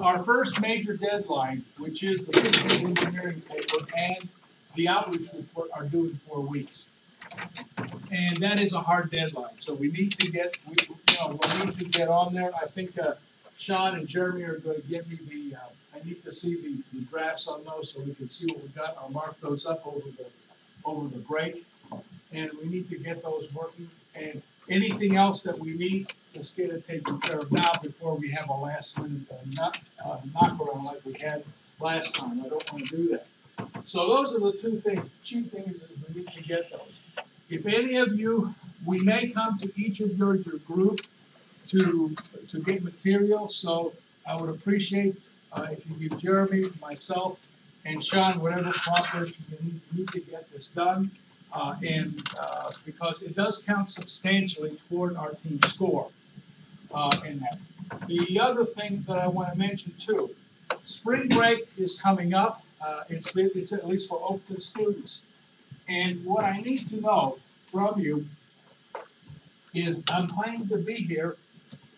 our first major deadline, which is the system engineering paper and the outreach report, are due in 4 weeks. And that is a hard deadline, so we need to get, we need to get on there. I think Sean and Jeremy are going to give me the, I need to see the drafts on those so we can see what we got. I'll mark those up over the break, and we need to get those working. And anything else that we need, let's get it taken care of now before we have a last minute knock around like we had last time. I don't want to do that. So those are the two things, chief things is we need to get those. If any of you, we may come to each of your group to get material, so I would appreciate if you give Jeremy, myself, and Sean whatever cooperation you need to get this done, because it does count substantially toward our team score in that. The other thing that I want to mention too, spring break is coming up. It's at least for Oakton students. And what I need to know from you is I'm planning to be here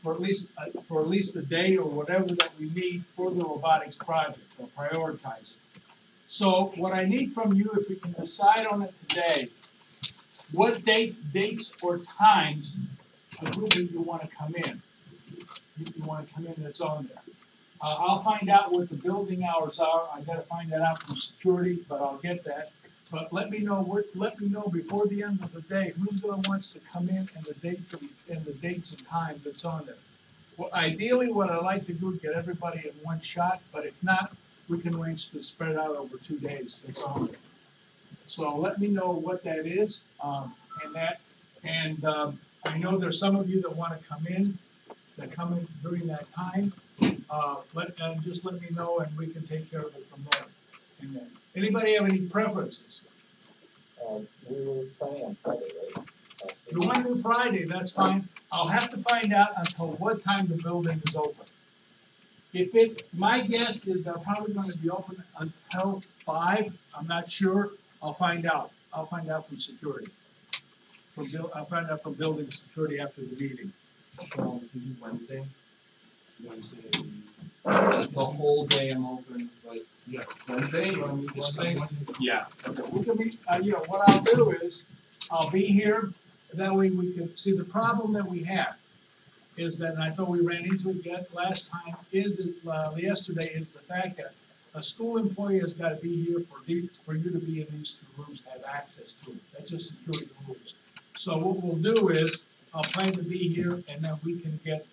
for at least a day or whatever that we need for the robotics project or prioritize it. So what I need from you, if we can decide on it today, what dates or times of who you want to come in. You want to come in that's on there. I'll find out what the building hours are. I got to find that out from security, but I'll get that. But let me know before the end of the day who's going to wants to come in and the dates and times that's on there. Well, ideally, what I like to do is get everybody in one shot. But if not, we can arrange to spread out over 2 days. That's on there. So let me know what that is and I know there's some of you that want to come in during that time. Just let me know and we can take care of it from there. And then, anybody have any preferences? We were planning on Friday, right? If you want to do Friday, that's fine. I'll have to find out until what time the building is open. My guess is they're probably going to be open until 5. I'm not sure. I'll find out. I'll find out from security. I'll find out from building security after the meeting. So we do Wednesday. The whole day I'm open, but Yeah. Wednesday, you want to meet this Wednesday? Yeah. Okay. We can meet. What I'll do is I'll be here. That way we can see the problem that we have is that, and I thought we ran into it yet last time. Yesterday is the fact that a school employee has got to be here for you to be in these 2 rooms to have access to it. That's just security rules. So what we'll do is I'll plan to be here, and then we can get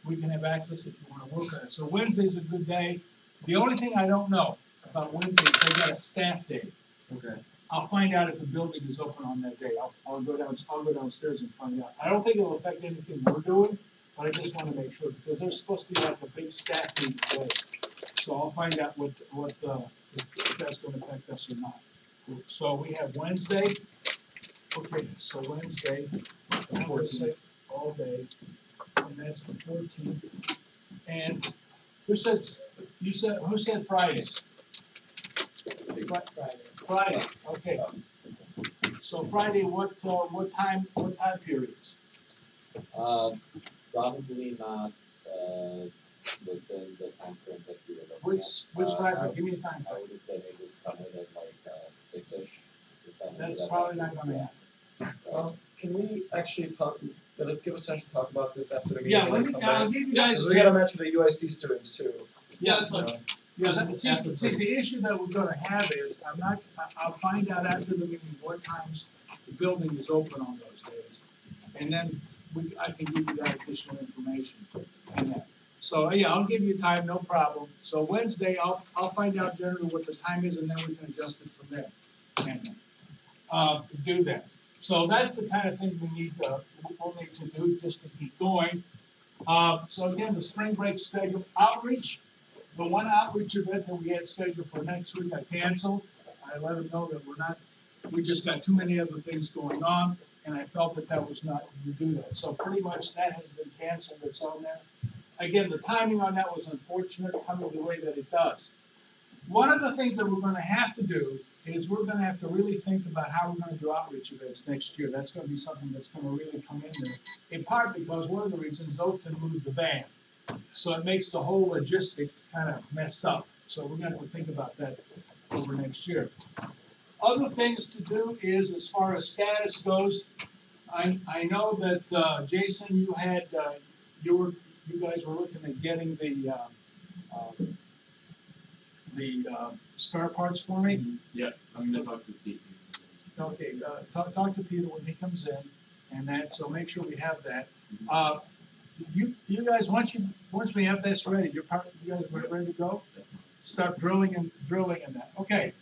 we can have access if you want to work on it. So Wednesday's a good day. The only thing I don't know about Wednesday is they got a staff day. Okay. I'll find out if the building is open on that day. I'll go downstairs and find out. I don't think it'll affect anything we're doing, but I just want to make sure because there's supposed to be like a big staff meeting today. So I'll find out if that's going to affect us or not. So we have Wednesday. Okay, so Wednesday, that's the 14th, all day, and that's the 14th. And who said Friday? Friday. Okay. So Friday, what time periods? Probably not within the time frame that we were looking at. Which time? Give me a time. I would have been able to come in at like 6-ish. That's probably not going to happen. Can we actually give a session to talk about this after the meeting? Yeah, I'll give you guys. Because we got to mention the UIC students too. Yeah, that's fine. Yeah, see, the issue that we're going to have is I'll find out after the meeting what times the building is open on those days, and then I can give you that additional information on that. So yeah, I'll give you time, no problem. So Wednesday, I'll find out generally what the time is, and then we can adjust it from there. And to do that. So that's the kind of thing we'll need to do just to keep going. So again, the spring break schedule outreach. The one outreach event that we had scheduled for next week, I canceled. I let them know that we just got too many other things going on, and I felt that was not to do that. So pretty much that has been canceled. It's on there. Again, the timing on that was unfortunate, coming the way that it does. One of the things that we're going to have to do is we're going to have to really think about how we're going to do outreach events next year. That's going to be something that's going to really come in there, in part because one of the reasons Oakton moved the band. So it makes the whole logistics kind of messed up. So we're gonna have to think about that over next year. Other things to do is, as far as status goes, I know that, Jason, you had, you guys were looking at getting the spare parts for me. Yeah, I'm gonna talk to Pete. Okay, talk to Peter when he comes in, and that, so make sure we have that. You guys, once we have this ready, you guys ready to go? Start drilling and that. Okay.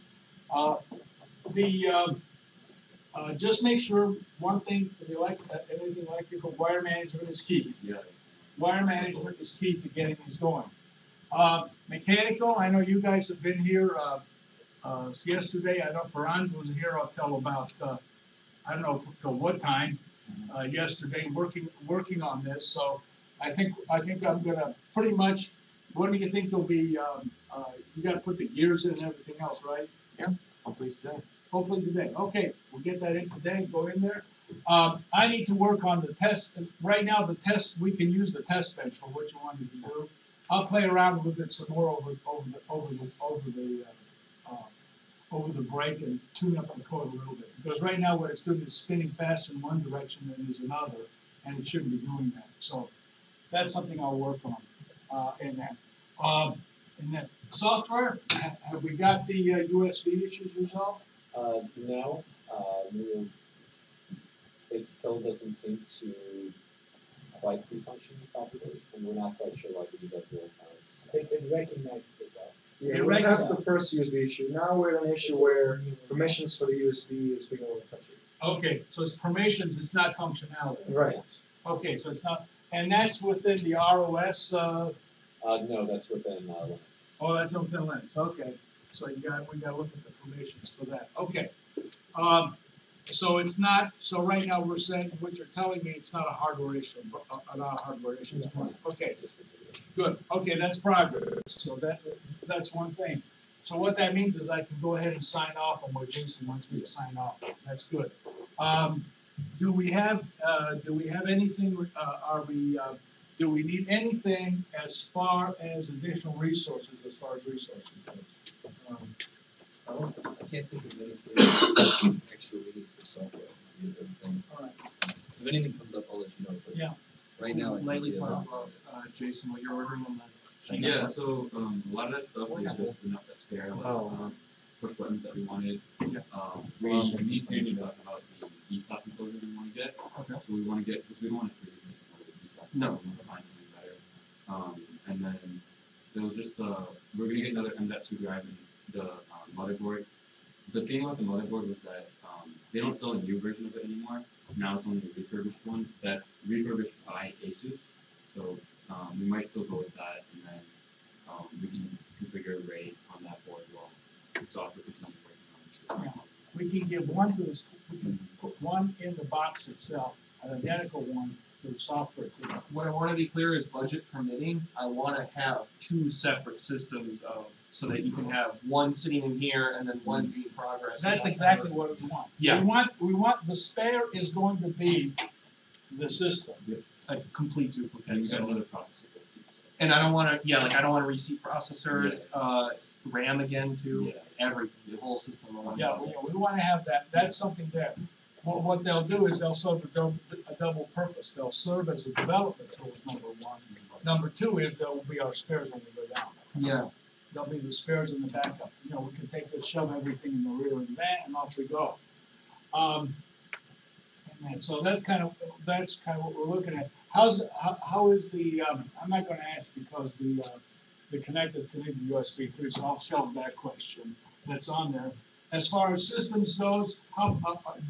Just make sure, one thing, anything electrical, wire management is key. Yeah. Wire management is key to getting these going. Mechanical, I know you guys have been here, yesterday. I know Franz was here, I'll tell about, I don't know till what time, yesterday, working on this. So I think I'm gonna pretty much, when do you think there'll be, you gotta put the gears in and everything else, right? Hopefully today. Hopefully today. Okay, we'll get that in today, go in there. I need to work on the test. Right now, the test, we can use the test bench for what you wanted to do. I'll play around with it some more over the break and tune up the code a little bit. Because right now, what it's doing is spinning faster in one direction than it is another, and it shouldn't be doing that. So that's something I'll work on in that. In that software, have we got the USB issues resolved? No, it still doesn't seem to quite be functioning properly, and we're not quite sure why we do that real time. It recognizes it though. Yeah, well, that's the first USB issue. Now we're at an issue where permissions for the USB is being a little touchy. Okay, so it's permissions, it's not functionality. Right. Okay, so it's not, and that's within the ROS, No, that's within Linux. oh, that's within Linux, okay. So we gotta look at the permissions for that, okay. So it's not, so right now we're saying, what you're telling me, it's not a hardware issue, not a hardware issue, it's one. Okay, good, okay, that's progress, so that's one thing. So what that means is I can go ahead and sign off on what Jason wants me to sign off on, that's good. Do we have anything, do we need anything as far as additional resources, as far as resources goes? I can't think of anything extra we need for software. We need everything. All right, If anything comes up, I'll let you know. But yeah. right now, I Lately, think talk about Jason, what you're ordering on the. Yeah, so a lot of that stuff is just enough to spare, like push buttons that we wanted. We need to talk about the ESOP enclosure we want to get. Okay. So we want to get, because we don't want to create the ESOP. No. We want to find something better. And then there was just we're gonna get another M.2 drive in the motherboard. The thing about the motherboard was that they don't sell a new version of it anymore. Now it's only a refurbished one that's refurbished by Asus. So we might still go with that, and then we can configure a RAID on that board as well. Software continue working on it. We can give one to this, we can put one in the box itself, an identical one to the software too. What I want to be clear is budget permitting, I want to have two separate systems so that you can have one sitting in here and then one being progress. That's exactly what we want. Yeah. We want, the spare is going to be the system. A complete And duplicate. we got So. another processor. And I don't want to, I don't want to reseat processors, RAM again too, Yeah. everything, the whole system. I want Yeah, we want to have that, that's something there. What they'll do is they'll serve a double purpose. They'll serve as a development tool, number one. Number two is they'll be our spares when we go down. Yeah. They'll be the spares in the backup. You know, we can take this, shove everything in the rear of the van, and off we go. And so that's kind of what we're looking at. How is the I'm not going to ask because the connector is connected to USB 3, so I'll shelve that question that's on there. As far as systems goes,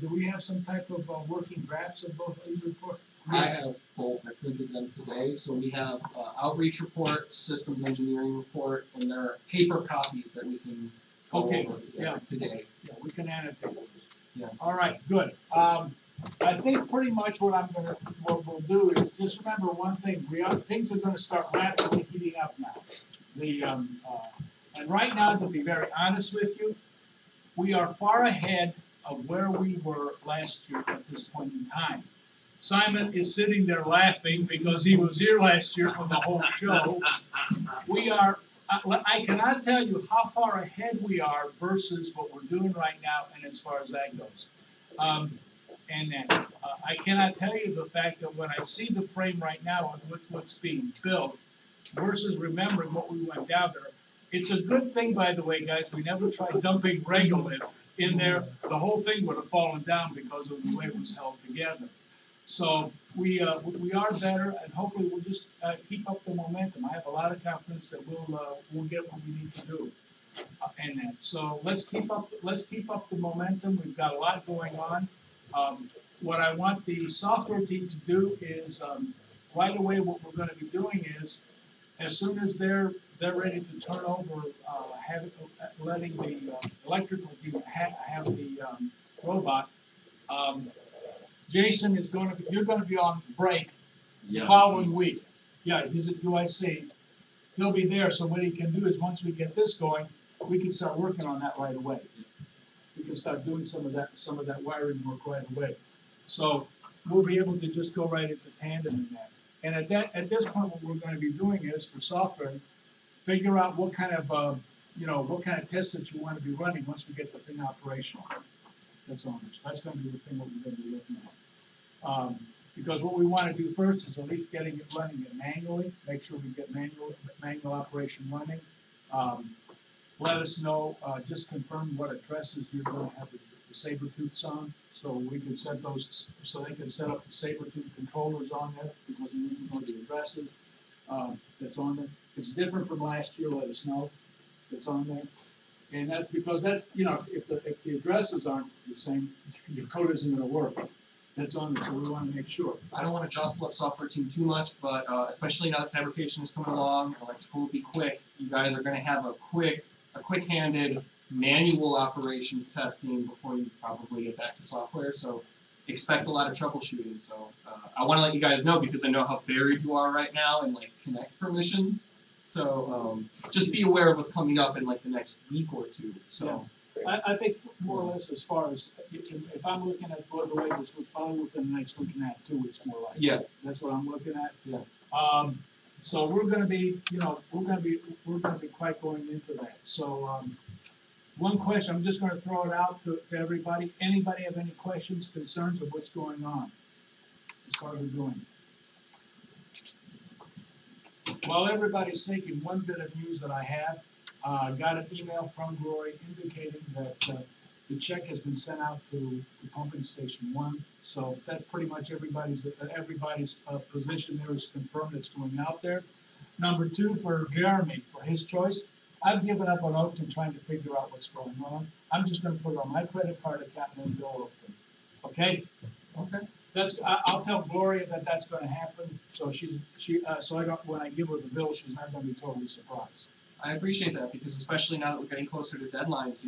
do we have some type of working drafts of both of these reports? I have both. I printed them today. So we have outreach report, systems engineering report, and there are paper copies that we can go Okay, over together today. Yeah, we can annotate those. Yeah. All right, good. I think pretty much what we'll do is just remember one thing. Things are going to start rapidly heating up now. And right now, to be very honest with you, we are far ahead of where we were last year at this point in time. Simon is sitting there laughing because he was here last year for the whole show. We are, I cannot tell you how far ahead we are versus what we're doing right now and as far as that goes. I cannot tell you the fact that when I see the frame right now and what's being built versus remembering what we went down there, it's a good thing, by the way, guys, we never tried dumping regolith in there. The whole thing would have fallen down because of the way it was held together. So we are better, and hopefully we'll just keep up the momentum. I have a lot of confidence that we'll get what we need to do. So let's keep up the momentum. We've got a lot going on. What I want the software team to do is right away. What we're going to be doing is, as soon as they're ready to turn over, letting the electrical team have the robot. Jason is you're going to be on break the following week. Yeah, he's at UIC. He'll be there. So what he can do is once we get this going, we can start working on that right away. We can start doing some of that wiring work right away. So we'll be able to just go right into tandem in that. And at this point, what we're going to be doing is for software, figure out what kind of tests that you want to be running once we get the thing operational. That's on this. That's going to be the thing what we're going to be looking at. Because what we want to do first is at least getting it running it manually. Make sure we get manual operation running. Let us know. Just confirm what addresses you're going to have the Sabertooths on, so we can set those. So they can set up the Sabertooth controllers on there because we need to know the addresses that's on there. If it's different from last year, let us know. That's on there. And that's because if the addresses aren't the same, your code isn't going to work. That's on there, so we want to make sure. I don't want to jostle up software team too much, but especially now that fabrication is coming along, electrical will be quick. You guys are going to have a quick-handed manual operations testing before you probably get back to software. So expect a lot of troubleshooting. So I want to let you guys know because I know how buried you are right now in Connect permissions. So just be aware of what's coming up in the next week or two. So I think more or less as far as if I'm looking at the way this was probably within the next week and a half, 2 weeks more likely. Yeah, that's what I'm looking at. Yeah. So we're going to be, we're going to be quite going into that. So one question, I'm just going to throw it out to everybody. Anybody have any questions, concerns of what's going on as far as we're doing? While everybody's thinking, one bit of news that I have, got an email from Glory indicating that the check has been sent out to pumping station 1. So that's pretty much everybody's position there is confirmed it's going out there. Number 2, for Jeremy, for his choice, I've given up on Oakton trying to figure out what's going on. I'm just going to put it on my credit card account and then bill Oakton. Okay? Okay. I'll tell Gloria that that's going to happen. So when I give her the bill, she's not going to be totally surprised. I appreciate that because especially now that we're getting closer to deadlines,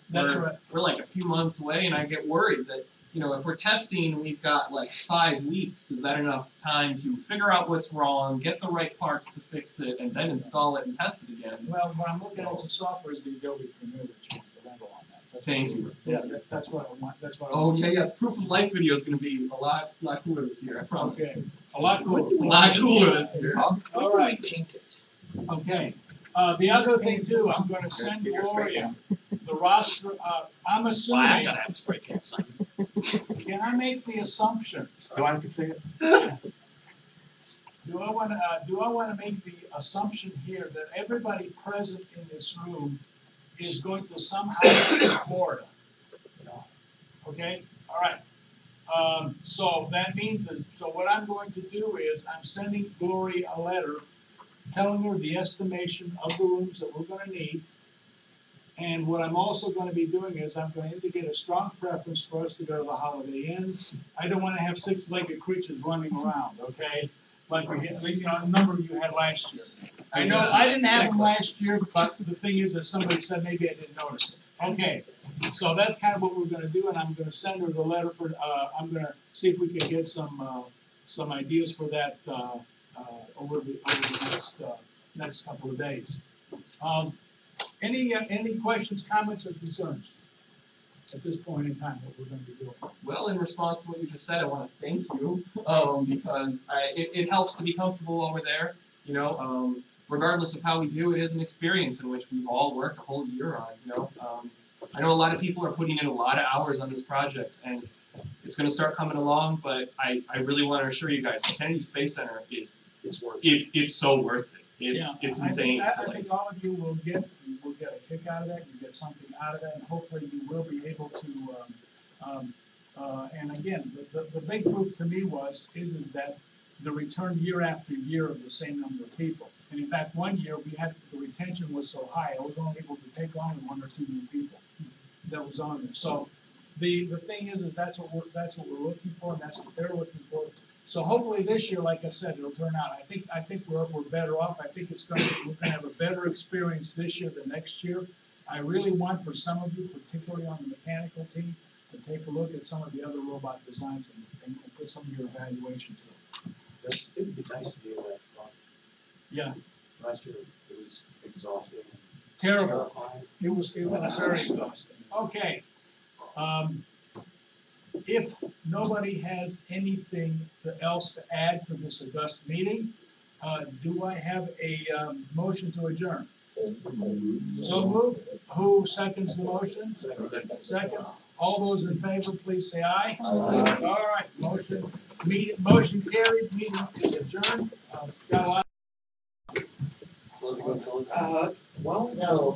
That's right. We're a few months away, and I get worried that if we're testing, we've got 5 weeks. Is that enough time to figure out what's wrong, get the right parts to fix it, and then install it and test it again? Well, what I'm looking at the software is the Adobe Premiere that change the level on that. Thank you. Yeah, that's what I want. That's what. Oh yeah. Proof of life video is going to be a lot cooler this year. I promise. Okay. A lot cooler. A lot cooler this year. All right. Paint it. Okay. The other thing too, I'm going to send Gloria the roster. I'm assuming. I gotta have a spray can sign. Can I make the assumption? Do I have to say it? Do I want to make the assumption here that everybody present in this room is going to somehow be in Florida? Okay. All right. So that means what I'm going to do is I'm sending Gloria a letter telling her the estimation of the rooms that we're going to need. And what I'm also going to be doing is I'm going to indicate a strong preference for us to go to the Holiday Inns. I don't want to have 6-legged creatures running around, okay? Like a number you had last year. I know I didn't have them last year, but the thing is that somebody said maybe I didn't notice it. Okay, so that's kind of what we're going to do, and I'm going to send her the letter for. I'm going to see if we can get some ideas for that over the next couple of days. Any questions, comments, or concerns? at this point in time, what we're gonna be doing. Well, in response to what you just said, I want to thank you because it helps to be comfortable over there. You know, regardless of how we do, it is an experience in which we've all worked a whole year on. You know, I know a lot of people are putting in a lot of hours on this project, and it's going to start coming along. But I really want to assure you guys, Kennedy Space Center is worth it. it's so worth it. It's insane. I think all of you will get a kick out of that. You get something out of that, and hopefully you will be able to. And again, the big proof to me is that the return year after year of the same number of people. And in fact, one year the retention was so high, I was only able to take on 1 or 2 new people that was on there. So the thing is that's what we're looking for, and that's what they're looking for. So hopefully this year, like I said, it'll turn out. I think we're better off. I think we're gonna have a better experience this year than next year. I really want for some of you, particularly on the mechanical team, to take a look at some of the other robot designs and put some of your evaluation to it. It would be nice to be able to have fun. Yeah, Last year, it was exhausting. terrible. Terrifying. It was very exhausting. Okay. If nobody has anything else to add to this august meeting, do I have a motion to adjourn? So So moved. Who seconds the motion? Second. All those in favor, please say aye. Aye. All right, motion carried, meeting is adjourned. Got a lot. Was it good, Phyllis? well, no.